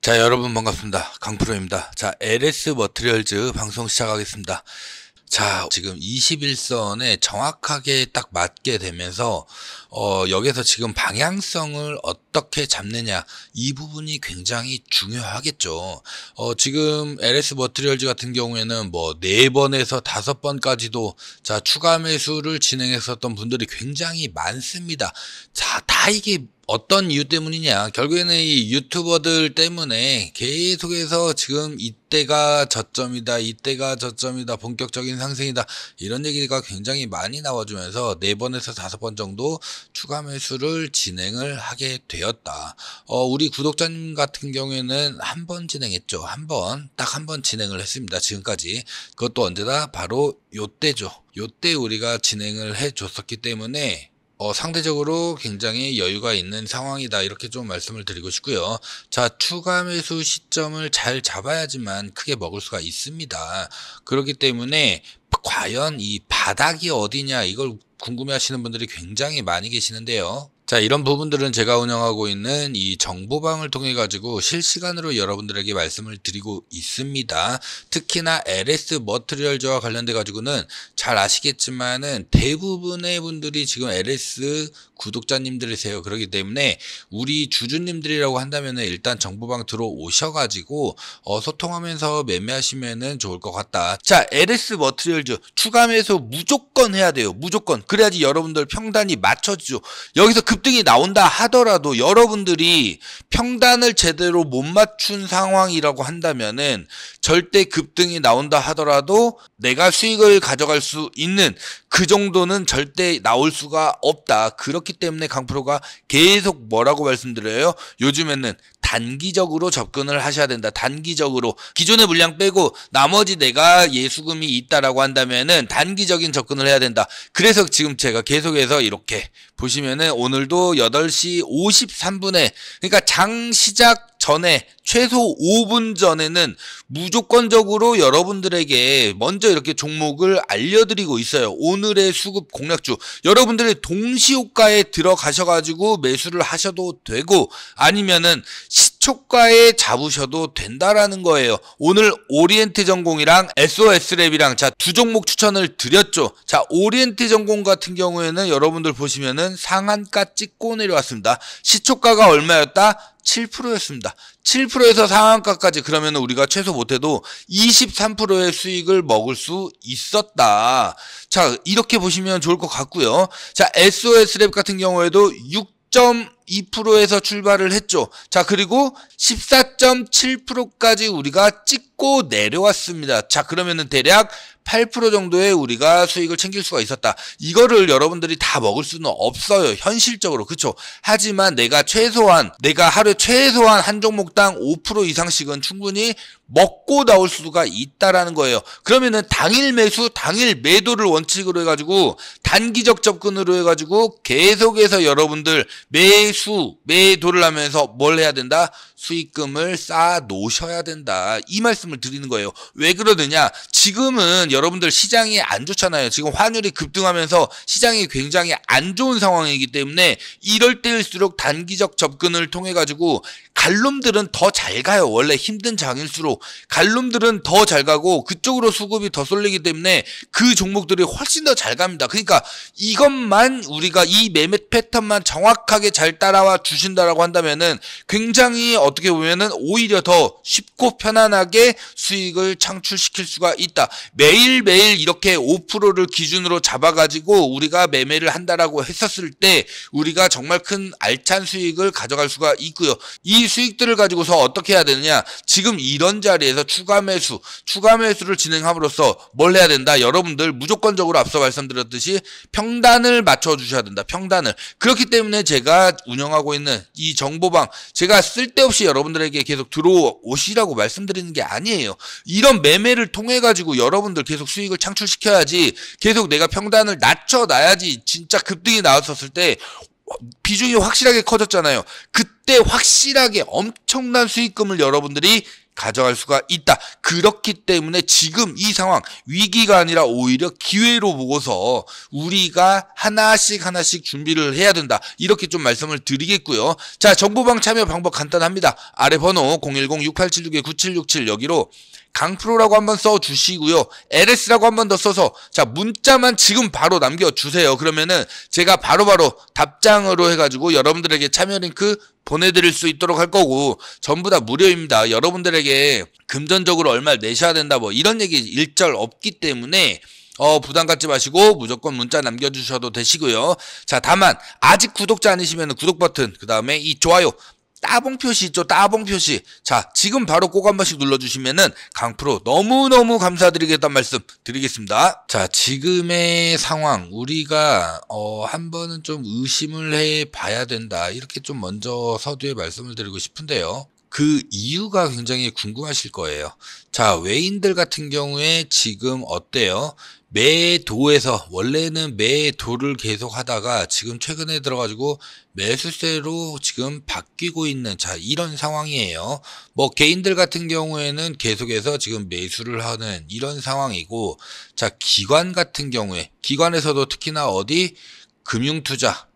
자, 여러분 반갑습니다. 강프로입니다. 자, LS 머티리얼즈 방송 시작하겠습니다. 자, 지금 21선에 정확하게 딱 맞게 되면서 여기서 지금 방향성을 어떻게 잡느냐, 이 부분이 굉장히 중요하겠죠. 지금 LS 머티리얼즈 같은 경우에는 뭐 4번에서 5번까지도 자, 추가 매수를 진행했었던 분들이 굉장히 많습니다. 자, 다 이게 어떤 이유 때문이냐, 결국에는 이 유튜버들 때문에 계속해서 지금 이때가 저점이다, 이때가 저점이다, 본격적인 상승이다, 이런 얘기가 굉장히 많이 나와주면서 4번에서 5번 정도 추가 매수를 진행을 하게 되었다. 우리 구독자님 같은 경우에는 한 번 진행했죠. 딱 한 번 진행을 했습니다. 지금까지. 그것도 언제다? 바로 요때죠. 요때 우리가 진행을 해 줬었기 때문에 상대적으로 굉장히 여유가 있는 상황이다, 이렇게 좀 말씀을 드리고 싶고요. 자, 추가 매수 시점을 잘 잡아야지만 크게 먹을 수가 있습니다. 그렇기 때문에 과연 이 바닥이 어디냐, 이걸 궁금해 하시는 분들이 굉장히 많이 계시는데요. 자, 이런 부분들은 제가 운영하고 있는 이 정보방을 통해 가지고 실시간으로 여러분들에게 말씀을 드리고 있습니다. 특히나 LS 머티리얼즈와 관련돼 가지고는 잘 아시겠지만은 대부분의 분들이 지금 LS 구독자님들이세요. 그렇기 때문에 우리 주주님들이라고 한다면은 일단 정보방 들어오셔가지고 소통하면서 매매하시면은 좋을 것 같다. 자, LS 머티리얼즈 추가 매수 무조건 해야 돼요. 무조건. 그래야지 여러분들 평단이 맞춰지죠. 여기서 급등이 나온다 하더라도 여러분들이 평단을 제대로 못 맞춘 상황이라고 한다면은 절대 급등이 나온다 하더라도 내가 수익을 가져갈 수 있는 그 정도는 절대 나올 수가 없다. 그렇기 때문에 강프로가 계속 뭐라고 말씀드려요? 요즘에는 단기적으로 접근을 하셔야 된다. 단기적으로 기존의 물량 빼고 나머지 내가 예수금이 있다라고 한다면은 단기적인 접근을 해야 된다. 그래서 지금 제가 계속해서 이렇게 보시면은 오늘도 8시 53분에, 그러니까 장 시작 전에 최소 5분 전에는 무조건적으로 여러분들에게 먼저 이렇게 종목을 알려드리고 있어요. 오늘의 수급 공략주, 여러분들이 동시호가에 들어가셔가지고 매수를 하셔도 되고 아니면은 시초가에 잡으셔도 된다라는 거예요. 오늘 오리엔트 전공이랑 SOS랩이랑 자, 2종목 추천을 드렸죠. 자, 오리엔트 전공 같은 경우에는 여러분들 보시면은 상한가 찍고 내려왔습니다. 시초가가 얼마였다? 7%였습니다. 7%에서 상한가까지, 그러면 우리가 최소 못해도 23%의 수익을 먹을 수 있었다. 자, 이렇게 보시면 좋을 것 같고요. 자, SOS랩 같은 경우에도 6.2%에서 출발을 했죠. 자, 그리고 14.7%까지 우리가 찍고 내려왔습니다. 자, 그러면은 대략 8% 정도의 우리가 수익을 챙길 수가 있었다. 이거를 여러분들이 다 먹을 수는 없어요, 현실적으로. 그쵸? 하지만 내가 하루에 최소한 한 종목당 5% 이상씩은 충분히 먹고 나올 수가 있다라는 거예요. 그러면은 당일 매수, 당일 매도를 원칙으로 해가지고 단기적 접근으로 해가지고 계속해서 여러분들 매도를 하면서 뭘 해야 된다? 수익금을 쌓아 놓으셔야 된다. 이 말씀을 드리는 거예요. 왜 그러느냐? 지금은 여러분들 시장이 안 좋잖아요. 지금 환율이 급등하면서 시장이 굉장히 안 좋은 상황이기 때문에 이럴 때일수록 단기적 접근을 통해 가지고 갈놈들은 더 잘 가요. 원래 힘든 장일수록 갈놈들은 더 잘 가고 그쪽으로 수급이 더 쏠리기 때문에 그 종목들이 훨씬 더 잘 갑니다. 그러니까 이것만 우리가 이 매매 패턴만 정확하게 잘 따라와 주신다라고 한다면은 굉장히 어떻게 보면은 오히려 더 쉽고 편안하게 수익을 창출시킬 수가 있다. 매일매일 이렇게 5%를 기준으로 잡아가지고 우리가 매매를 한다라고 했었을 때 우리가 정말 큰 알찬 수익을 가져갈 수가 있고요. 이 수익들을 가지고서 어떻게 해야 되느냐? 지금 이런 자리에서 추가 매수를 진행함으로써 뭘 해야 된다? 여러분들 무조건적으로 앞서 말씀드렸듯이 평단을 맞춰주셔야 된다. 평단을. 그렇기 때문에 제가 운영하고 있는 이 정보방, 제가 쓸데없이 여러분들에게 계속 들어오시라고 말씀드리는 게 아니에요. 이런 매매를 통해 가지고 여러분들 계속 수익을 창출시켜야지, 계속 내가 평단을 낮춰놔야지 진짜 급등이 나왔었을 때 비중이 확실하게 커졌잖아요. 그때 확실하게 엄청난 수익금을 여러분들이 가져갈 수가 있다. 그렇기 때문에 지금 이 상황 위기가 아니라 오히려 기회로 보고서 우리가 하나씩 준비를 해야 된다. 이렇게 좀 말씀을 드리겠고요. 자, 정보방 참여 방법 간단합니다. 아래 번호 010-6876-9767 여기로 강프로라고 한번 써주시고요. LS라고 한번 더 써서 자 문자만 지금 바로 남겨주세요. 그러면은 제가 바로바로 답장으로 해가지고 여러분들에게 참여 링크 보내드릴 수 있도록 할 거고 전부 다 무료입니다. 여러분들에게 금전적으로 얼마를 내셔야 된다 뭐 이런 얘기 일절 없기 때문에 부담 갖지 마시고 무조건 문자 남겨주셔도 되시고요. 자, 다만 아직 구독자 아니시면 구독 버튼 그 다음에 이 좋아요 따봉 표시 있죠? 따봉 표시. 자, 지금 바로 꼭 한 번씩 눌러주시면은 강프로 너무너무 감사드리겠다는 말씀 드리겠습니다. 자, 지금의 상황 우리가 한 번은 좀 의심을 해 봐야 된다. 이렇게 좀 먼저 서두에 말씀을 드리고 싶은데요. 그 이유가 굉장히 궁금하실 거예요. 자, 외인들 같은 경우에 지금 어때요? 매도에서 원래는 매도를 계속 하다가 지금 최근에 들어가지고 매수세로 지금 바뀌고 있는 자 이런 상황이에요. 뭐 개인들 같은 경우에는 계속해서 지금 매수를 하는 이런 상황이고 자 기관 같은 경우에 기관에서도 특히나 어디 금융투자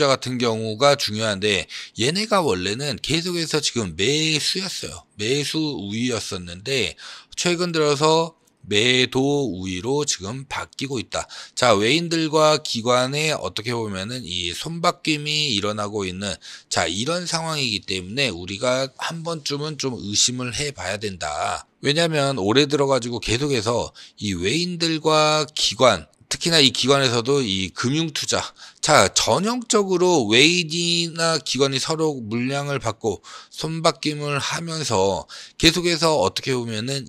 같은 경우가 중요한데 얘네가 원래는 계속해서 지금 매수였어요. 매수 우위였었는데 최근 들어서 매도 우위로 지금 바뀌고 있다. 자, 외인들과 기관에 어떻게 보면은 이 손바뀜이 일어나고 있는 자, 이런 상황이기 때문에 우리가 한 번쯤은 좀 의심을 해 봐야 된다. 왜냐면 올해 들어가지고 계속해서 이 외인들과 기관 특히나 이 기관에서도 이 금융투자 자 전형적으로 외인이나 기관이 서로 물량을 받고 손바뀜을 하면서 계속해서 어떻게 보면은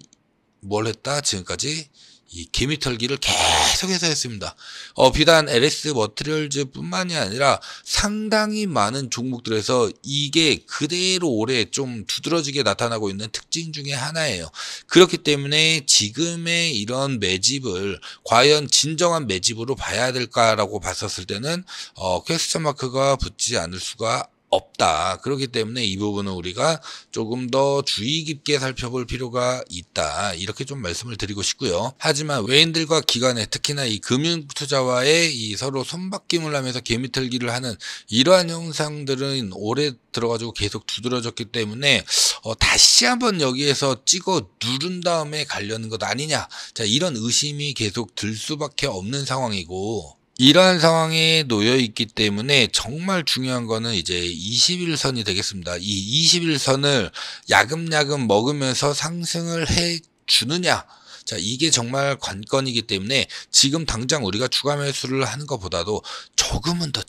뭘 했다 지금까지 이 개미털기를 계속해서 했습니다. 비단 LS 머티리얼즈 뿐만이 아니라 상당히 많은 종목들에서 이게 그대로 올해 좀 두드러지게 나타나고 있는 특징 중에 하나예요. 그렇기 때문에 지금의 이런 매집을 과연 진정한 매집으로 봐야 될까라고 봤었을 때는 퀘스천 마크가 붙지 않을 수가 없다. 그렇기 때문에 이 부분은 우리가 조금 더 주의 깊게 살펴볼 필요가 있다. 이렇게 좀 말씀을 드리고 싶고요. 하지만 외인들과 기관에 특히나 이 금융투자와의 이 서로 손바뀜을 하면서 개미털기를 하는 이러한 현상들은 올해 들어가지고 계속 두드러졌기 때문에 다시 한번 여기에서 찍어 누른 다음에 가려는 것 아니냐. 자, 이런 의심이 계속 들 수밖에 없는 상황이고 이러한 상황에 놓여 있기 때문에 정말 중요한 거는 이제 21선이 되겠습니다. 이 21선을 야금야금 먹으면서 상승을 해 주느냐. 자, 이게 정말 관건이기 때문에 지금 당장 우리가 추가 매수를 하는 것보다도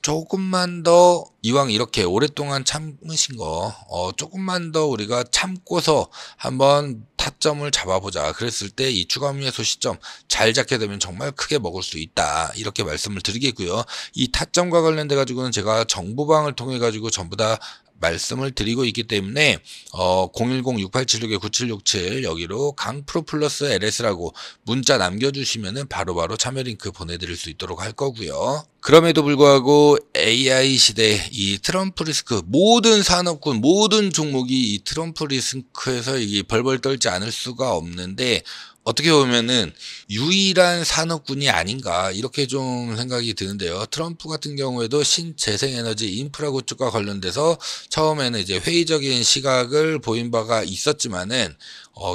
조금만 더 이왕 이렇게 오랫동안 참으신 거 조금만 더 우리가 참고서 한번 타점을 잡아보자. 그랬을 때 이 추가 매수 시점 잘 잡게 되면 정말 크게 먹을 수 있다. 이렇게 말씀을 드리겠고요. 이 타점과 관련돼 가지고는 제가 정보방을 통해 가지고 전부 다 말씀을 드리고 있기 때문에 010-6876-9767 여기로 강프로 플러스 LS라고 문자 남겨주시면은 바로바로 참여 링크 보내드릴 수 있도록 할 거고요. 그럼에도 불구하고 AI 시대 이 트럼프 리스크 모든 산업군 모든 종목이 이 트럼프 리스크에서 이게 벌벌 떨지 않을 수가 없는데 어떻게 보면은 유일한 산업군이 아닌가 이렇게 좀 생각이 드는데요. 트럼프 같은 경우에도 신재생에너지 인프라 구축과 관련돼서 처음에는 이제 회의적인 시각을 보인 바가 있었지만은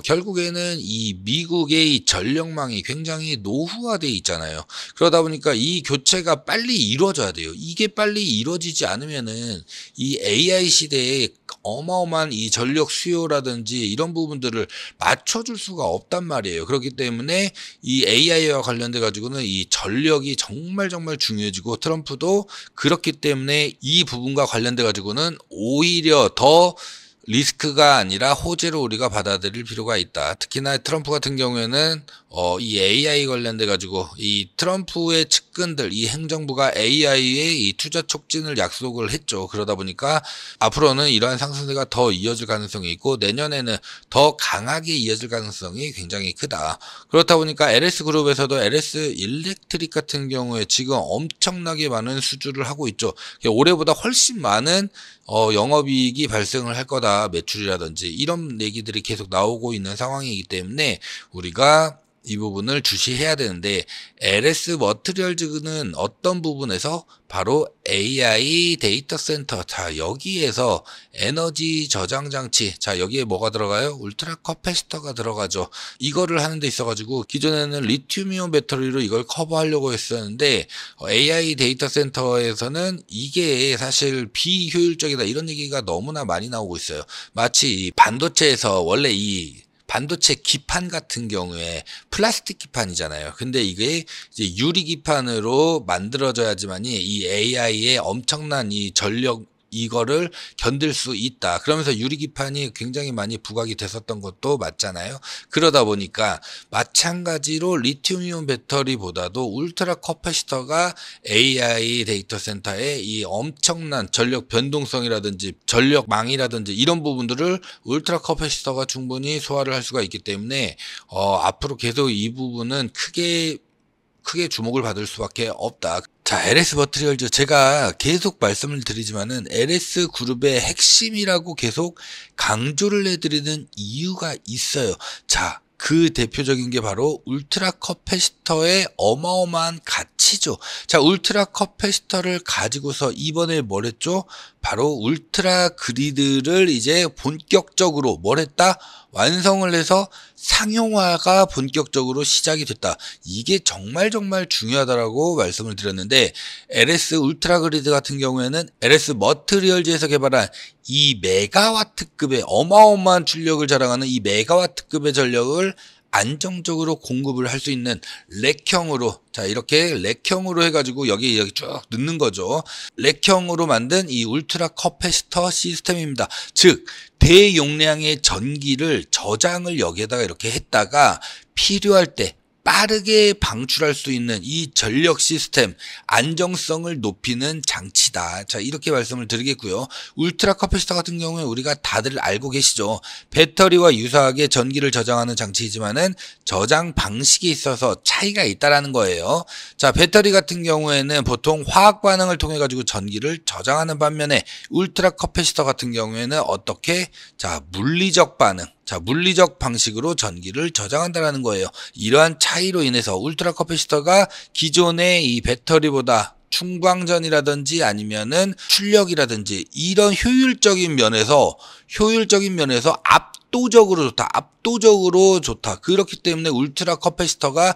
결국에는 이 미국의 이 전력망이 굉장히 노후화되어 있잖아요. 그러다 보니까 이 교체가 빨리 이루어져야 돼요. 이게 빨리 이루어지지 않으면은 이 AI 시대에 어마어마한 이 전력 수요라든지 이런 부분들을 맞춰줄 수가 없단 말이에요. 그렇기 때문에 이 AI와 관련돼 가지고는 이 전력이 정말 중요해지고 트럼프도 그렇기 때문에 이 부분과 관련돼 가지고는 오히려 더 리스크가 아니라 호재로 우리가 받아들일 필요가 있다. 특히나 트럼프 같은 경우에는 이 AI 관련돼 가지고 이 트럼프의 측근들 이 행정부가 AI의 이 투자 촉진을 약속을 했죠. 그러다 보니까 앞으로는 이러한 상승세가 더 이어질 가능성이 있고 내년에는 더 강하게 이어질 가능성이 굉장히 크다. 그렇다 보니까 LS그룹에서도 LS 일렉트릭 같은 경우에 지금 엄청나게 많은 수주를 하고 있죠. 올해보다 훨씬 많은 영업이익이 발생을 할 거다. 자동차 매출이라든지 이런 얘기들이 계속 나오고 있는 상황이기 때문에 우리가 이 부분을 주시해야 되는데, LS 머티리얼즈는 어떤 부분에서 바로 AI 데이터 센터, 자 여기에서 에너지 저장 장치, 자 여기에 뭐가 들어가요? 울트라 커패시터가 들어가죠. 이거를 하는 데 있어 가지고 기존에는 리튬이온 배터리로 이걸 커버하려고 했었는데, AI 데이터 센터에서는 이게 사실 비효율적이다 이런 얘기가 너무나 많이 나오고 있어요. 마치 반도체에서 원래 이 반도체 기판 같은 경우에 플라스틱 기판이잖아요. 근데 이게 이제 유리 기판으로 만들어져야지만이 이 AI의 엄청난 이 전력 이거를 견딜 수 있다. 그러면서 유리 기판이 굉장히 많이 부각이 됐었던 것도 맞잖아요. 그러다 보니까 마찬가지로 리튬이온 배터리보다도 울트라 커패시터가 AI 데이터 센터의 이 엄청난 전력 변동성이라든지 전력망이라든지 이런 부분들을 울트라 커패시터가 충분히 소화를 할 수가 있기 때문에 앞으로 계속 이 부분은 크게 주목을 받을 수밖에 없다. 자, LS 머티리얼즈 제가 계속 말씀을 드리지만은 LS 그룹의 핵심이라고 계속 강조를 해드리는 이유가 있어요. 자, 그 대표적인 게 바로 울트라 커패시터의 어마어마한 가치죠. 자, 울트라 커패시터를 가지고서 이번에 뭘 했죠? 바로 울트라 그리드를 이제 본격적으로 뭘 했다? 완성을 해서 상용화가 본격적으로 시작이 됐다. 이게 정말 중요하다라고 말씀을 드렸는데, LS 울트라 그리드 같은 경우에는 LS 머티리얼즈에서 개발한 이 메가와트급의 어마어마한 출력을 자랑하는 이 메가와트급의 전력을 안정적으로 공급을 할 수 있는 렉형으로, 자 이렇게 렉형으로 해가지고 여기 쭉 넣는 거죠. 렉형으로 만든 이 울트라 커패시터 시스템입니다. 즉 대용량의 전기를 저장을 여기에다가 이렇게 했다가 필요할 때 빠르게 방출할 수 있는 이 전력 시스템 안정성을 높이는 장치다. 자 이렇게 말씀을 드리겠고요. 울트라 커패시터 같은 경우에 우리가 다들 알고 계시죠. 배터리와 유사하게 전기를 저장하는 장치이지만은 저장 방식에 있어서 차이가 있다라는 거예요. 자 배터리 같은 경우에는 보통 화학 반응을 통해 가지고 전기를 저장하는 반면에 울트라 커패시터 같은 경우에는 어떻게? 자 물리적 반응, 자 물리적 방식으로 전기를 저장한다라는 거예요. 이러한 차이로 인해서 울트라 커패시터가 기존의 이 배터리보다 충광전이라든지 아니면은 출력이라든지 이런 효율적인 면에서 압도적으로 좋다. 그렇기 때문에 울트라 커패시터가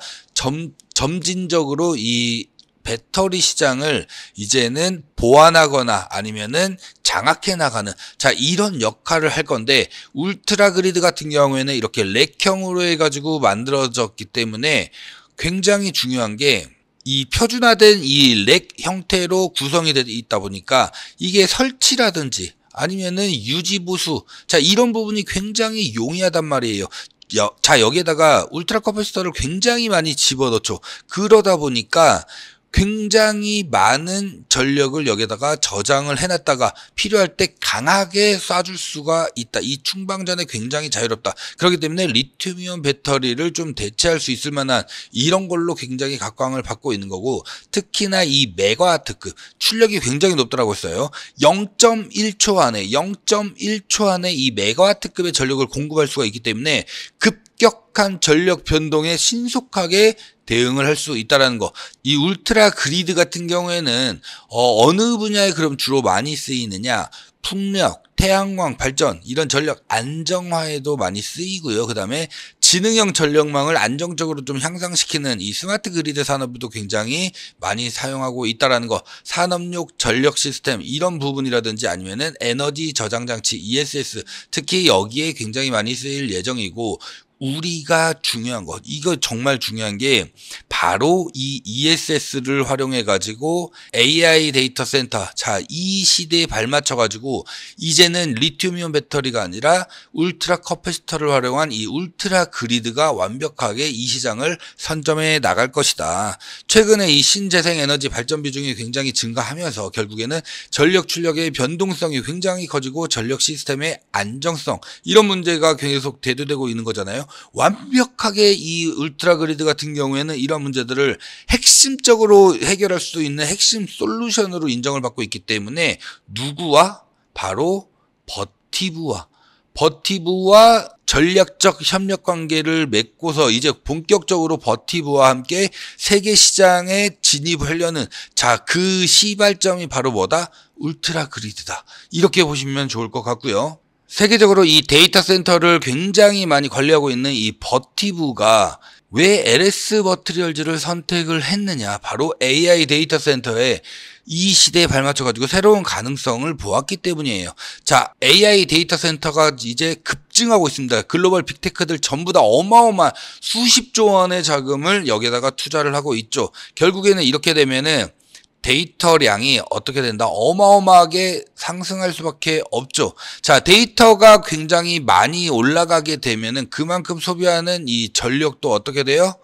점진적으로 이 배터리 시장을 이제는 보완하거나 아니면은 장악해 나가는, 자 이런 역할을 할 건데, 울트라 그리드 같은 경우에는 이렇게 렉형으로 해가지고 만들어졌기 때문에 굉장히 중요한 게, 이 표준화된 이 렉 형태로 구성이 되어 있다 보니까 이게 설치라든지 아니면은 유지 보수, 자 이런 부분이 굉장히 용이하단 말이에요. 자 여기에다가 울트라 커패시터를 굉장히 많이 집어넣죠. 그러다 보니까 굉장히 많은 전력을 여기다가 저장을 해놨다가 필요할 때 강하게 쏴줄 수가 있다. 이 충방전에 굉장히 자유롭다. 그렇기 때문에 리튬이온 배터리를 좀 대체할 수 있을 만한 이런 걸로 굉장히 각광을 받고 있는 거고, 특히나 이 메가와트급 출력이 굉장히 높더라고 했어요. 0.1초 안에 이 메가와트급의 전력을 공급할 수가 있기 때문에 급격한 전력 변동에 신속하게 대응을 할 수 있다라는 거. 이 울트라 그리드 같은 경우에는 어느 분야에 그럼 주로 많이 쓰이느냐? 풍력, 태양광 발전 이런 전력 안정화에도 많이 쓰이고요. 그 다음에 지능형 전력망을 안정적으로 좀 향상시키는 이 스마트 그리드 산업도 굉장히 많이 사용하고 있다라는 거. 산업용 전력 시스템 이런 부분이라든지 아니면은 에너지 저장 장치 ESS 특히 여기에 굉장히 많이 쓰일 예정이고, 우리가 중요한 것, 이거 정말 중요한 게 바로 이 ESS를 활용해 가지고 AI 데이터 센터, 자 이 시대에 발맞춰 가지고 이제는 리튬이온 배터리가 아니라 울트라 커패시터를 활용한 이 울트라 그리드가 완벽하게 이 시장을 선점해 나갈 것이다. 최근에 이 신재생 에너지 발전 비중이 굉장히 증가하면서 결국에는 전력 출력의 변동성이 굉장히 커지고 전력 시스템의 안정성 이런 문제가 계속 대두되고 있는 거잖아요. 완벽하게 이 울트라 그리드 같은 경우에는 이런 문제들을 핵심적으로 해결할 수 있는 핵심 솔루션으로 인정을 받고 있기 때문에 누구와? 바로 버티브와 전략적 협력 관계를 맺고서 이제 본격적으로 버티브와 함께 세계 시장에 진입하려는 그 시발점이 바로 뭐다? 울트라 그리드다. 이렇게 보시면 좋을 것 같고요. 세계적으로 이 데이터 센터를 굉장히 많이 관리하고 있는 이 버티브가 왜 LS 머티리얼즈를 선택을 했느냐? 바로 AI 데이터 센터에 이 시대에 발맞춰가지고 새로운 가능성을 보았기 때문이에요. AI 데이터 센터가 이제 급증하고 있습니다. 글로벌 빅테크들 전부 다 어마어마한 수십조 원의 자금을 여기다가 투자를 하고 있죠. 결국에는 이렇게 되면은 데이터량이 어떻게 된다? 어마어마하게 상승할 수밖에 없죠. 데이터가 굉장히 많이 올라가게 되면은 그만큼 소비하는 이 전력도 어떻게 돼요?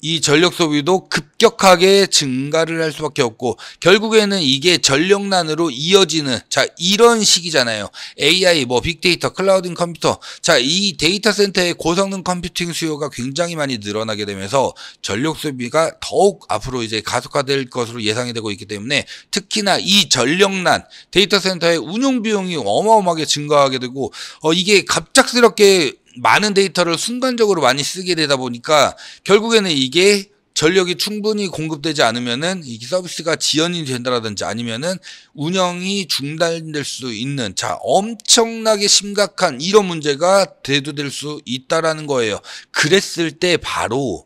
이 전력 소비도 급격하게 증가를 할 수밖에 없고 결국에는 이게 전력난으로 이어지는 이런 시기잖아요. AI, 빅데이터, 클라우딩 컴퓨터. 이 데이터 센터의 고성능 컴퓨팅 수요가 굉장히 많이 늘어나게 되면서 전력 소비가 더욱 앞으로 이제 가속화될 것으로 예상이 되고 있기 때문에 특히나 이 전력난, 데이터 센터의 운용 비용이 어마어마하게 증가하게 되고 이게 갑작스럽게 많은 데이터를 순간적으로 많이 쓰게 되다 보니까 결국에는 이게 전력이 충분히 공급되지 않으면은 이 서비스가 지연이 된다라든지 아니면은 운영이 중단될 수 있는 엄청나게 심각한 이런 문제가 대두될 수 있다라는 거예요. 그랬을 때 바로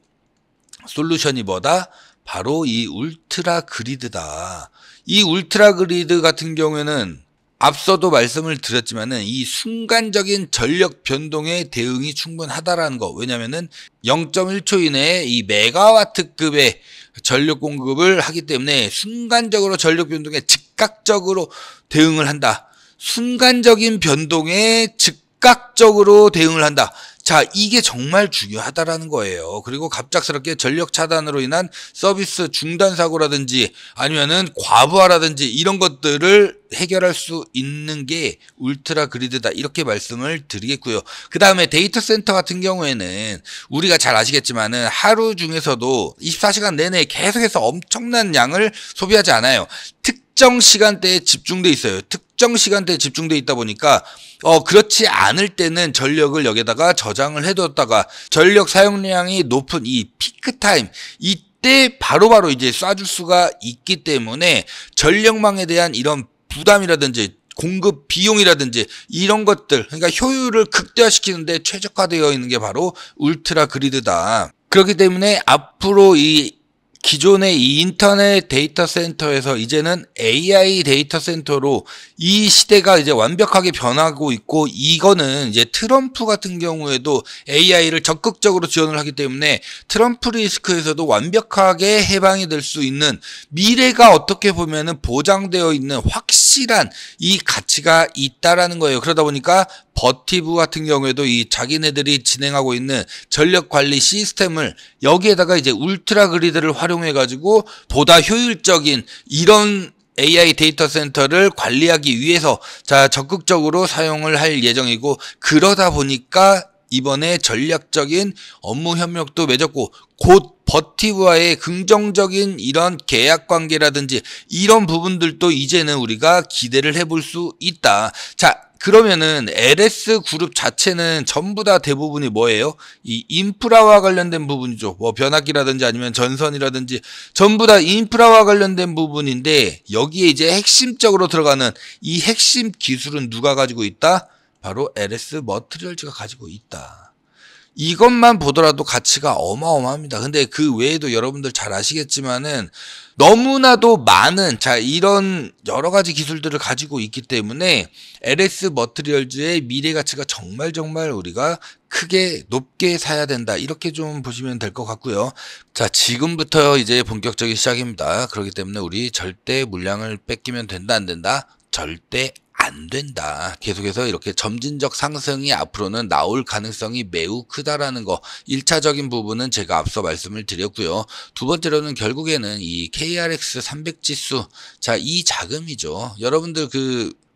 솔루션이 뭐다? 바로 이 울트라 그리드다. 이 울트라 그리드 같은 경우에는 앞서도 말씀을 드렸지만은 이 순간적인 전력 변동에 대응이 충분하다라는 거. 왜냐면은 0.1초 이내에 이 메가와트급의 전력 공급을 하기 때문에 순간적으로 전력 변동에 즉각적으로 대응을 한다. 순간적인 변동에 즉각적으로 대응을 한다. 이게 정말 중요하다라는 거예요. 그리고 갑작스럽게 전력 차단으로 인한 서비스 중단 사고라든지 아니면은 과부하라든지 이런 것들을 해결할 수 있는 게 울트라 그리드다. 이렇게 말씀을 드리겠고요. 그 다음에 데이터 센터 같은 경우에는 우리가 잘 아시겠지만은 하루 중에서도 24시간 내내 계속해서 엄청난 양을 소비하지 않아요. 특정 시간대에 집중돼 있어요. 특정 시간대에 집중돼 있다 보니까 그렇지 않을 때는 전력을 여기다가 저장을 해뒀다가 전력 사용량이 높은 이 피크 타임 이때 바로바로 이제 쏴줄 수가 있기 때문에 전력망에 대한 이런 부담이라든지 공급 비용이라든지 이런 것들 그러니까 효율을 극대화시키는데 최적화되어 있는 게 바로 울트라 그리드다. 그렇기 때문에 앞으로 이 기존의 이 인터넷 데이터 센터에서 이제는 AI 데이터 센터로 이 시대가 이제 완벽하게 변하고 있고 이거는 이제 트럼프 같은 경우에도 AI를 적극적으로 지원을 하기 때문에 트럼프 리스크에서도 완벽하게 해방이 될 수 있는 미래가 어떻게 보면은 보장되어 있는 확실한 이 가치가 있다라는 거예요. 그러다 보니까 버티브 같은 경우에도 이 자기네들이 진행하고 있는 전력 관리 시스템을 여기에다가 이제 울트라 그리드를 활용해 가지고 보다 효율적인 이런 AI 데이터 센터를 관리하기 위해서 적극적으로 사용을 할 예정이고 그러다 보니까 이번에 전략적인 업무 협력도 맺었고 곧 버티브와의 긍정적인 이런 계약 관계라든지 이런 부분들도 이제는 우리가 기대를 해볼 수 있다. 그러면은 LS 그룹 자체는 전부 다 대부분이 뭐예요? 이 인프라와 관련된 부분이죠. 변압기라든지 아니면 전선이라든지 전부 다 인프라와 관련된 부분인데 여기에 이제 핵심적으로 들어가는 이 핵심 기술은 누가 가지고 있다? 바로 LS 머티리얼즈가 가지고 있다. 이것만 보더라도 가치가 어마어마합니다. 근데 그 외에도 여러분들 잘 아시겠지만은 너무나도 많은 이런 여러 가지 기술들을 가지고 있기 때문에 LS 머티리얼즈의 미래 가치가 정말 우리가 크게 높게 사야 된다. 이렇게 좀 보시면 될 것 같고요. 지금부터 이제 본격적인 시작입니다. 그렇기 때문에 우리 절대 물량을 뺏기면 된다 안 된다? 절대 안 된다. 계속해서 이렇게 점진적 상승이 앞으로는 나올 가능성이 매우 크다라는 거 1차적인 부분은 제가 앞서 말씀을 드렸고요. 두 번째로는 결국에는 이 KRX 300 지수 이 자금이죠.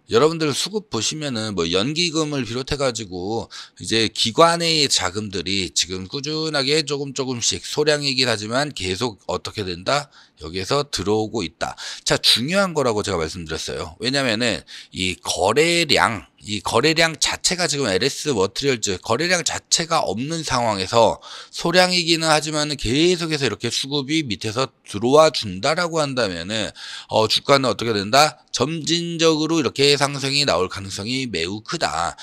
여러분들 수급 보시면은 연기금을 비롯해 가지고 이제 기관의 자금들이 지금 꾸준하게 조금씩 소량이긴 하지만 계속 어떻게 된다? 여기에서 들어오고 있다. 중요한 거라고 제가 말씀드렸어요. 왜냐면은 이 거래량 이 거래량 자체가 지금 LS 머티리얼즈 거래량 자체가 없는 상황에서 소량이기는 하지만은 계속해서 이렇게 수급이 밑에서 들어와 준다라고 한다면은 주가는 어떻게 된다? 점진적으로 이렇게 상승이 나올 가능성이 매우 크다.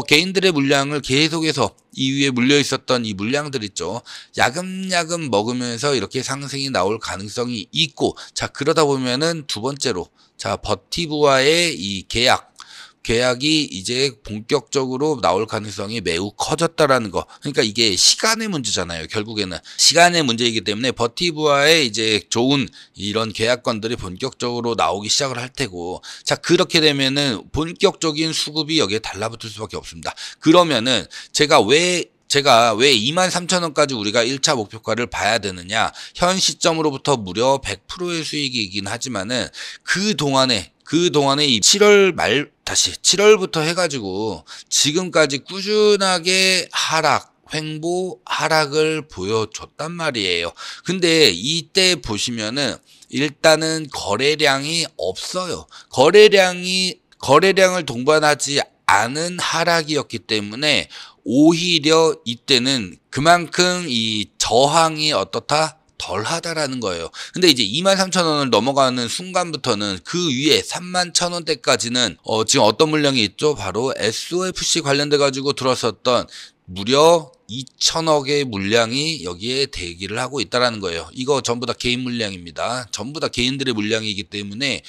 개인들의 물량을 계속해서 이 위에 물려 있었던 이 물량들 있죠. 야금야금 먹으면서 이렇게 상승이 나올 가능성이 있고, 자, 그러다 보면은 두 번째로, 자, 버티브와의 이 계약이 이제 본격적으로 나올 가능성이 매우 커졌다라는 거. 그러니까 이게 시간의 문제잖아요. 결국에는 시간의 문제이기 때문에 버티브와의 이제 좋은 이런 계약건들이 본격적으로 나오기 시작을 할 테고, 자, 그렇게 되면은 본격적인 수급이 여기에 달라붙을 수밖에 없습니다. 그러면은 제가 왜 23,000원까지 우리가 1차 목표가를 봐야 되느냐? 현 시점으로부터 무려 100%의 수익이긴 하지만은 그동안에 이 7월부터 해가지고 지금까지 꾸준하게 횡보 하락을 보여줬단 말이에요. 근데 이때 보시면은 일단은 거래량이 없어요. 거래량을 동반하지 않은 하락이었기 때문에 오히려 이때는 그만큼 이 저항이 어떻다? 덜하다라는 거예요. 근데 이제 23,000원을 넘어가는 순간부터는 그 위에 31,000원대까지는 지금 어떤 물량이 있죠? 바로 SOFC 관련돼 가지고 들어섰던 무려 2천억의 물량이 여기에 대기를 하고 있다라는 거예요. 이거 전부 다 개인 물량입니다. 전부 다 개인들의 물량이기 때문에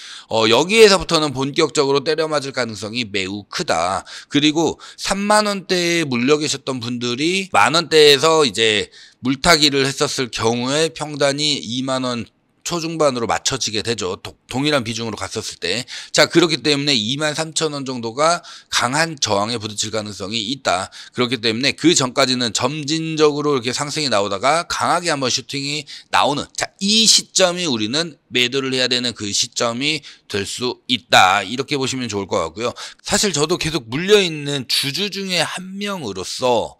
여기에서부터는 본격적으로 때려 맞을 가능성이 매우 크다. 그리고 3만 원대에 물려 계셨던 분들이 만 원대에서 이제 물타기를 했었을 경우에 평단이 2만 원 초중반으로 맞춰지게 되죠. 동일한 비중으로 갔었을 때. 자, 그렇기 때문에 23,000원 정도가 강한 저항에 부딪힐 가능성이 있다. 그렇기 때문에 그 전까지는 점진적으로 이렇게 상승이 나오다가 강하게 한번 슈팅이 나오는, 자, 이 시점이 우리는 매도를 해야 되는 그 시점이 될 수 있다. 이렇게 보시면 좋을 것 같고요. 사실 저도 계속 물려있는 주주 중에 한 명으로서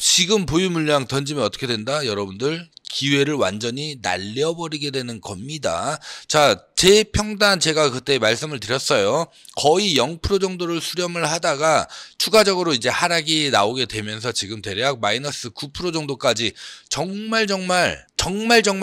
지금 보유 물량 던지면 어떻게 된다? 여러분들 기회를 완전히 날려버리게 되는 겁니다. 자, 제 평단 제가 그때 말씀을 드렸어요. 거의 0% 정도를 수렴을 하다가 추가적으로 이제 하락이 나오게 되면서 지금 대략 마이너스 9% 정도까지 정말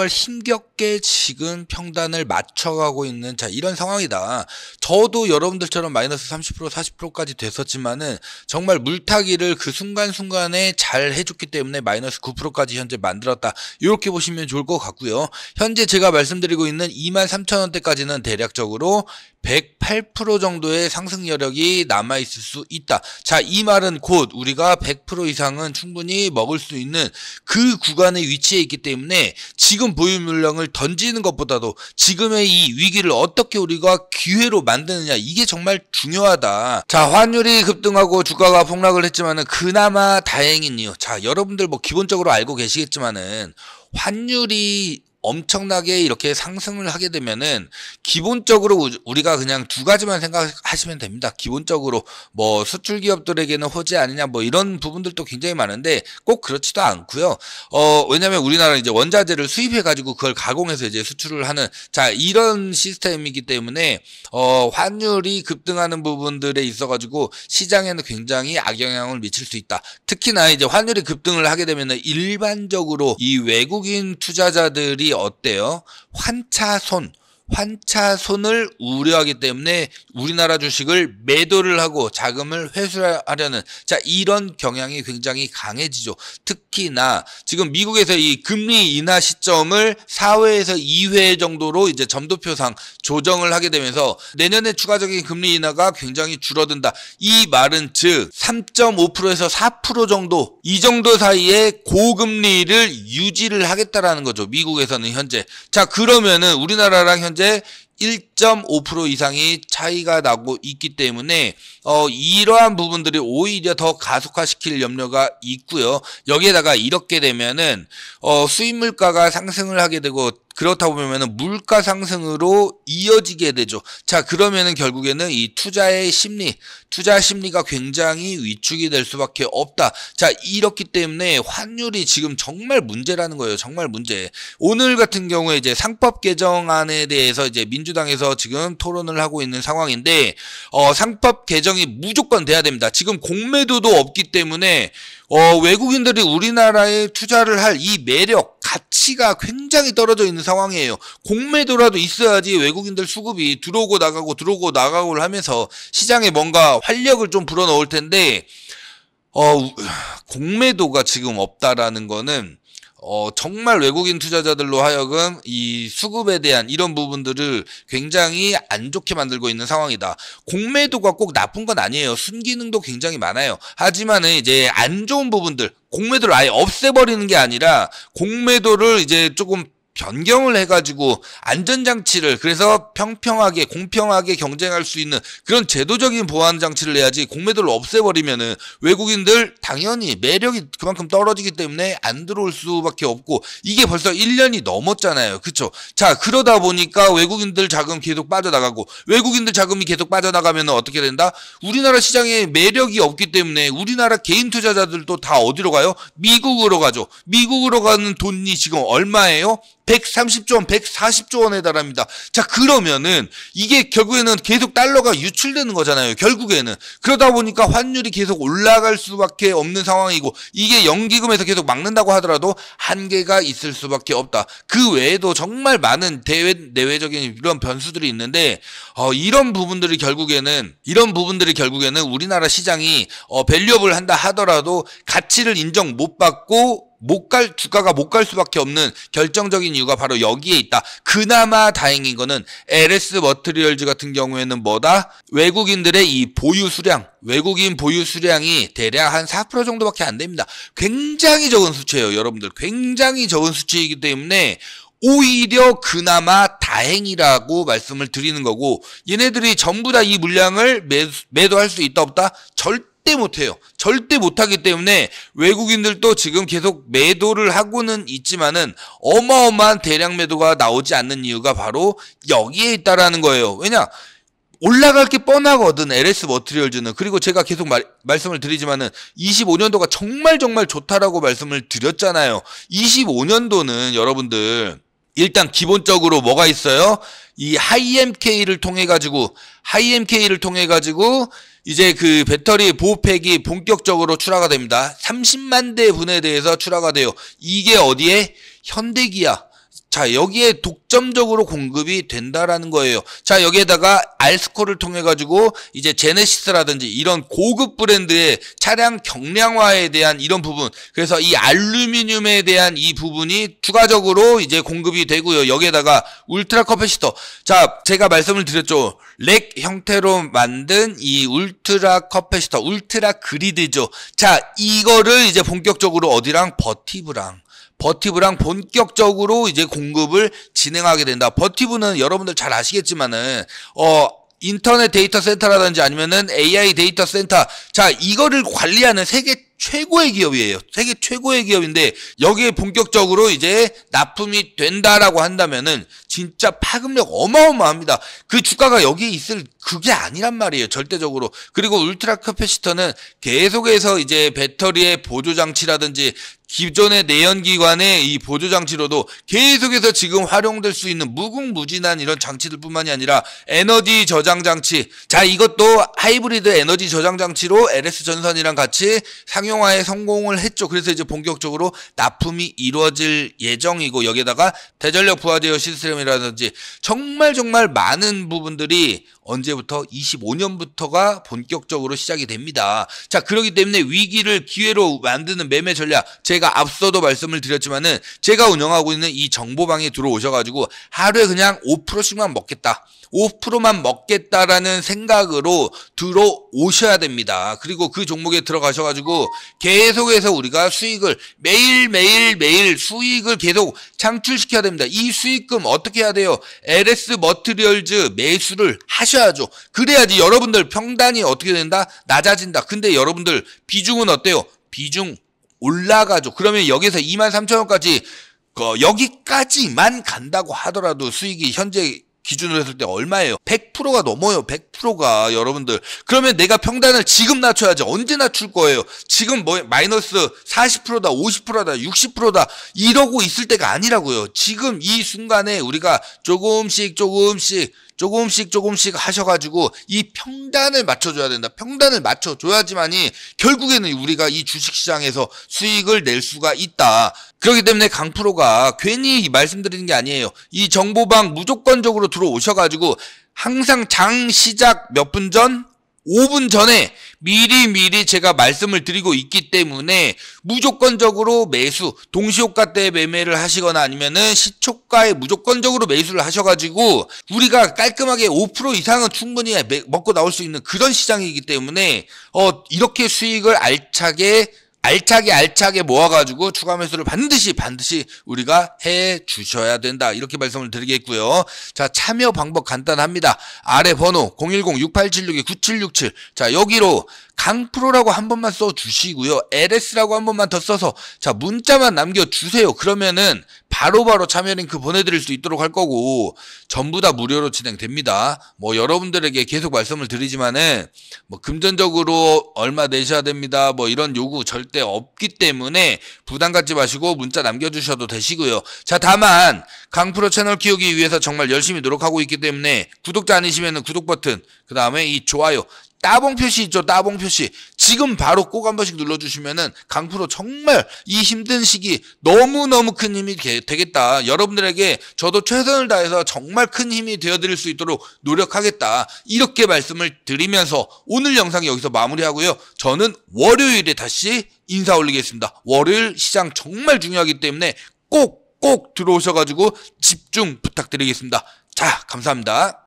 힘겹게 지금 평단을 맞춰가고 있는, 자, 이런 상황이다. 저도 여러분들처럼 마이너스 30% 40%까지 됐었지만은 정말 물타기를 그 순간순간에 잘 해줬기 때문에 마이너스 9%까지 현재 만들었다. 이렇게 보시면 좋을 것 같고요. 현재 제가 말씀드리고 있는 23,000원대까지는 대략적으로 108% 정도의 상승 여력이 남아있을 수 있다. 자, 이 말은 곧 우리가 100% 이상은 충분히 먹을 수 있는 그 구간의 위치에 있기 때문에 지금 보유 물량을 던지는 것보다도 지금의 이 위기를 어떻게 우리가 기회로 만드느냐, 이게 정말 중요하다. 자, 환율이 급등하고 주가가 폭락을 했지만은 그나마 다행인 이유. 자, 여러분들 뭐 기본적으로 알고 계시겠지만은 환율이 엄청나게 이렇게 상승을 하게 되면은 기본적으로 우리가 그냥 두 가지만 생각하시면 됩니다. 기본적으로 뭐 수출 기업들에게는 호재 아니냐 뭐 이런 부분들도 굉장히 많은데 꼭 그렇지도 않고요. 왜냐면 우리나라는 이제 원자재를 수입해 가지고 그걸 가공해서 이제 수출을 하는, 자, 이런 시스템이기 때문에 환율이 급등하는 부분들에 있어 가지고 시장에는 굉장히 악영향을 미칠 수 있다. 특히나 이제 환율이 급등을 하게 되면은 일반적으로 이 외국인 투자자들이 어때요? 환차손을 우려하기 때문에 우리나라 주식을 매도를 하고 자금을 회수하려는, 자, 이런 경향이 굉장히 강해지죠. 특히나 지금 미국에서 이 금리 인하 시점을 4회에서 2회 정도로 이제 점도표상 조정을 하게 되면서 내년에 추가적인 금리 인하가 굉장히 줄어든다. 이 말은 즉 3.5%에서 4% 정도, 이 정도 사이에 고금리를 유지를 하겠다라는 거죠. 미국에서는 현재. 자, 그러면은 우리나라랑 현재 1.5% 이상이 차이가 나고 있기 때문에 이러한 부분들이 오히려 더 가속화시킬 염려가 있고요. 여기에다가 이렇게 되면은 수입 물가가 상승을 하게 되고 그렇다 보면은 물가 상승으로 이어지게 되죠. 자, 그러면은 결국에는 이 투자 심리가 굉장히 위축이 될 수밖에 없다. 자, 이렇기 때문에 환율이 지금 정말 문제라는 거예요. 정말 문제. 오늘 같은 경우에 이제 상법 개정안에 대해서 이제 민주당에서 지금 토론을 하고 있는 상황인데, 상법 개정이 무조건 돼야 됩니다. 지금 공매도도 없기 때문에 외국인들이 우리나라에 투자를 할 이 매력, 가치가 굉장히 떨어져 있는 상황이에요. 공매도라도 있어야지 외국인들 수급이 들어오고 나가고를 하면서 시장에 뭔가 활력을 좀 불어넣을 텐데, 공매도가 지금 없다라는 거는 정말 외국인 투자자들로 하여금 이 수급에 대한 이런 부분들을 굉장히 안 좋게 만들고 있는 상황이다. 공매도가 꼭 나쁜 건 아니에요. 순기능도 굉장히 많아요. 하지만은 이제 안 좋은 부분들, 공매도를 아예 없애버리는 게 아니라 공매도를 이제 조금 변경을 해가지고 안전장치를, 그래서 평평하게 공평하게 경쟁할 수 있는 그런 제도적인 보완 장치를 내야지, 공매도를 없애버리면은 외국인들 당연히 매력이 그만큼 떨어지기 때문에 안 들어올 수밖에 없고, 이게 벌써 1년이 넘었잖아요. 그쵸? 자, 그러다 보니까 외국인들 자금 계속 빠져나가고, 외국인들 자금이 계속 빠져나가면 어떻게 된다? 우리나라 시장에 매력이 없기 때문에 우리나라 개인 투자자들도 다 어디로 가요? 미국으로 가죠. 미국으로 가는 돈이 지금 얼마예요? 130조 원, 140조 원에 달합니다. 자, 그러면은 이게 결국에는 계속 달러가 유출되는 거잖아요. 결국에는. 그러다 보니까 환율이 계속 올라갈 수밖에 없는 상황이고, 이게 연기금에서 계속 막는다고 하더라도 한계가 있을 수밖에 없다. 그 외에도 정말 많은 내외적인 이런 변수들이 있는데, 이런 부분들이 결국에는 우리나라 시장이 밸류업을 한다 하더라도 가치를 인정 못 받고 주가가 못 갈 수밖에 없는 결정적인 이유가 바로 여기에 있다. 그나마 다행인 거는 LS 머트리얼즈 같은 경우에는 뭐다? 외국인들의 이 외국인 보유 수량이 대략 한 4% 정도밖에 안 됩니다. 굉장히 적은 수치예요, 여러분들. 굉장히 적은 수치이기 때문에 오히려 그나마 다행이라고 말씀을 드리는 거고, 얘네들이 전부 다 이 물량을 매도할 수 있다 없다? 절대 못해요. 절대 못하기 때문에 외국인들도 지금 계속 매도를 하고는 있지만은 어마어마한 대량 매도가 나오지 않는 이유가 바로 여기에 있다라는 거예요. 왜냐? 올라갈 게 뻔하거든, LS 머트리얼즈는. 그리고 제가 계속 말씀을 드리지만은 25년도가 정말 좋다라고 말씀을 드렸잖아요. 25년도는 여러분들 일단 기본적으로 뭐가 있어요? 이 하이엠K를 통해 가지고 이제 그 배터리 보호팩이 본격적으로 출하가 됩니다. 30만 대 분해대에서 출하가 돼요. 이게 어디에? 현대기아. 자, 여기에 독점적으로 공급이 된다라는 거예요. 자, 여기에다가 알스코를 통해 가지고 이제 제네시스라든지 이런 고급 브랜드의 차량 경량화에 대한 이런 부분, 그래서 이 알루미늄에 대한 이 부분이 추가적으로 이제 공급이 되고요. 여기에다가 울트라 커패시터. 자, 제가 말씀을 드렸죠. 렉 형태로 만든 이 울트라 커패시터, 울트라 그리드죠. 자, 이거를 이제 본격적으로 어디랑? 버티브랑 본격적으로 이제 공급을 진행하게 된다. 버티브는 여러분들 잘 아시겠지만은 인터넷 데이터 센터라든지 아니면은 AI 데이터 센터, 자, 이거를 관리하는 세계 최고의 기업이에요. 세계 최고의 기업인데 여기에 본격적으로 이제 납품이 된다라고 한다면은 진짜 파급력 어마어마합니다. 그 주가가 여기 있을 그게 아니란 말이에요, 절대적으로. 그리고 울트라 캐패시터는 계속해서 이제 배터리의 보조 장치라든지 기존의 내연기관의 이 보조 장치로도 계속해서 지금 활용될 수 있는 무궁무진한 이런 장치들 뿐만이 아니라 에너지 저장 장치. 자, 이것도 하이브리드 에너지 저장 장치로 LS 전선이랑 같이 상용화에 성공을 했죠. 그래서 이제 본격적으로 납품이 이루어질 예정이고, 여기에다가 대전력 부하 제어 시스템이라든지 정말 많은 부분들이 언제부터? 25년부터가 본격적으로 시작이 됩니다. 자, 그렇기 때문에 위기를 기회로 만드는 매매 전략, 제가 앞서도 말씀을 드렸지만은 제가 운영하고 있는 이 정보방에 들어오셔가지고 하루에 그냥 5%씩만 먹겠다, 5%만 먹겠다라는 생각으로 들어오셔야 됩니다. 그리고 그 종목에 들어가셔가지고 계속해서 우리가 수익을 매일 수익을 계속 창출시켜야 됩니다. 이 수익금 어떻게 해야 돼요? LS 머트리얼즈 매수를 하셔야죠. 그래야지 여러분들 평단이 어떻게 된다? 낮아진다. 근데 여러분들 비중은 어때요? 비중 올라가죠. 그러면 여기서 23,000원까지 여기까지만 간다고 하더라도 수익이 현재 기준으로 했을 때 얼마예요? 100%가 넘어요. 100%가 여러분들. 그러면 내가 평단을 지금 낮춰야지. 언제 낮출 거예요? 지금 뭐 마이너스 40%다, 50%다, 60%다 이러고 있을 때가 아니라고요. 지금 이 순간에 우리가 조금씩 하셔가지고 이 평단을 맞춰줘야 된다. 평단을 맞춰줘야지만이 결국에는 우리가 이 주식시장에서 수익을 낼 수가 있다. 그렇기 때문에 강프로가 괜히 말씀드리는 게 아니에요. 이 정보방 무조건적으로 들어오셔가지고 항상 장 시작 몇 분 전? 5분 전에 미리 제가 말씀을 드리고 있기 때문에 무조건적으로 매수, 동시효과 때 매매를 하시거나 아니면은 시초가에 무조건적으로 매수를 하셔가지고 우리가 깔끔하게 5% 이상은 충분히 먹고 나올 수 있는 그런 시장이기 때문에 이렇게 수익을 알차게 모아가지고 추가 매수를 반드시 우리가 해 주셔야 된다. 이렇게 말씀을 드리겠고요. 자, 참여 방법 간단합니다. 아래 번호 010-6876-9767. 자, 여기로 강프로라고 한 번만 써주시고요. LS라고 한 번만 더 써서 자, 문자만 남겨주세요. 그러면은 바로바로 참여 링크 보내드릴 수 있도록 할 거고 전부 다 무료로 진행됩니다. 뭐 여러분들에게 계속 말씀을 드리지만은 뭐 금전적으로 얼마 내셔야 됩니다. 뭐 이런 요구 절대 없기 때문에 부담 갖지 마시고 문자 남겨주셔도 되시고요. 자, 다만 강프로 채널 키우기 위해서 정말 열심히 노력하고 있기 때문에 구독자 아니시면은 구독 버튼, 그 다음에 이 좋아요, 따봉 표시 있죠? 따봉 표시. 지금 바로 꼭 한 번씩 눌러주시면은 강프로 정말 이 힘든 시기 너무너무 큰 힘이 되겠다. 여러분들에게 저도 최선을 다해서 정말 큰 힘이 되어드릴 수 있도록 노력하겠다. 이렇게 말씀을 드리면서 오늘 영상 여기서 마무리하고요. 저는 월요일에 다시 인사 올리겠습니다. 월요일 시장 정말 중요하기 때문에 꼭 들어오셔가지고 집중 부탁드리겠습니다. 자, 감사합니다.